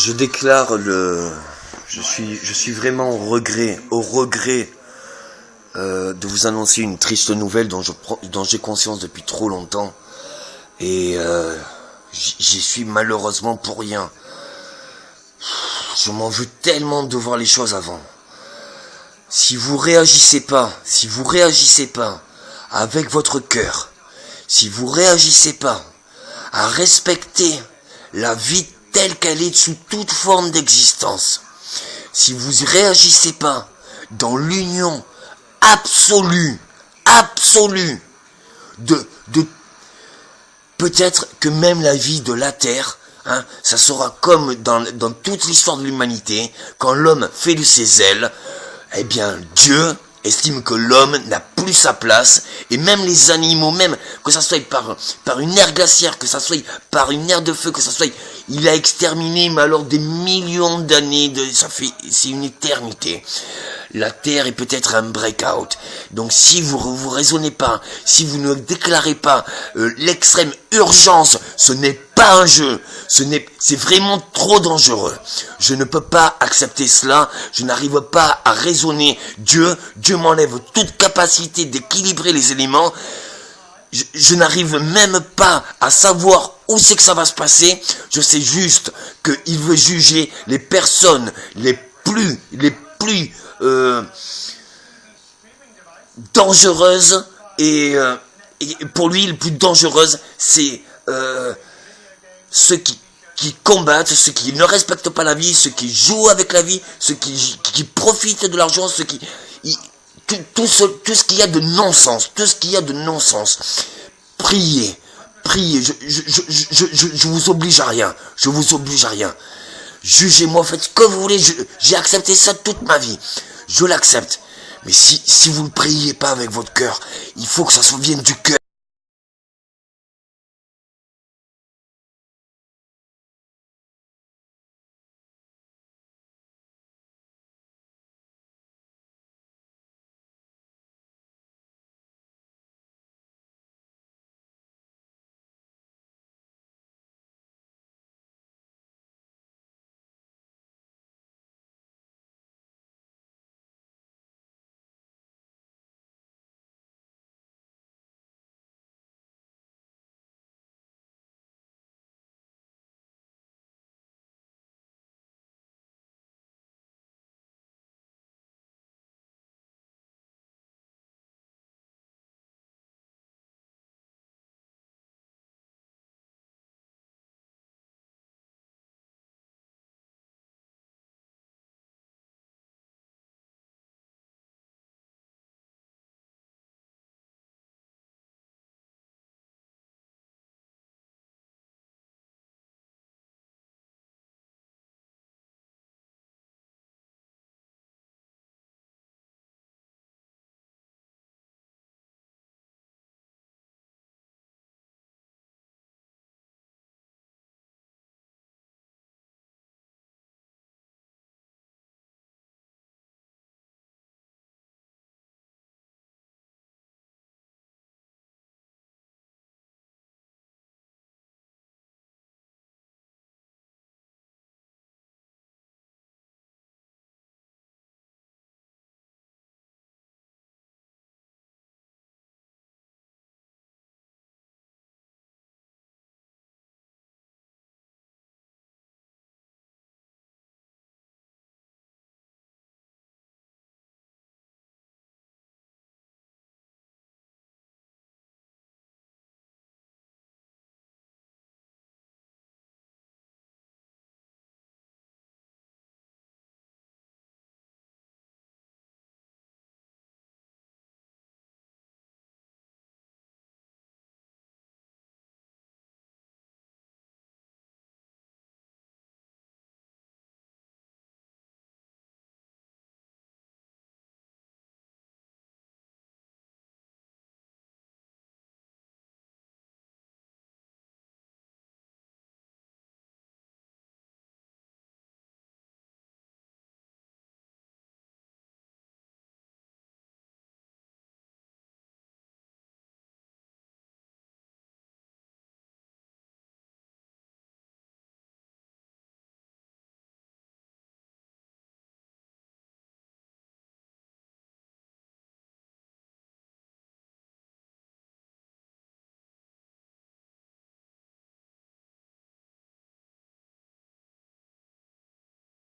Je déclare je suis vraiment au regret de vous annoncer une triste nouvelle dont j'ai conscience depuis trop longtemps. Et j'y suis malheureusement pour rien. Je m'en veux tellement de voir les choses avant. Si vous réagissez pas avec votre cœur, si vous réagissez pas à respecter la vie telle qu'elle est sous toute forme d'existence, si vous réagissez pas dans l'union absolue de peut-être que même la vie de la terre, ça sera comme dans toute l'histoire de l'humanité, quand l'homme fait de ses ailes, eh bien Dieu estime que l'homme n'a plus sa place, et même les animaux, même que ça soit par une ère glaciaire, que ça soit par une ère de feu, que ça soit, il a exterminé, mais alors des millions d'années, c'est une éternité. La Terre est peut-être un breakout. Donc si vous raisonnez pas, si vous ne déclarez pas l'extrême urgence, ce n'est pas un jeu, c'est vraiment trop dangereux. Je ne peux pas accepter cela, je n'arrive pas à raisonner. Dieu m'enlève toute capacité d'équilibrer les éléments. Je n'arrive même pas à savoir où c'est que ça va se passer. Je sais juste qu'il veut juger les personnes les plus dangereuses, et pour lui, le plus dangereuse, c'est ceux qui combattent, ceux qui ne respectent pas la vie, ceux qui jouent avec la vie, ceux qui profitent de l'argent, tout ce qu'il y a de non-sens, Priez, je vous oblige à rien, Jugez-moi, faites ce que vous voulez, j'ai accepté ça toute ma vie, je l'accepte. Mais si vous ne priez pas avec votre cœur, il faut que ça vienne du cœur.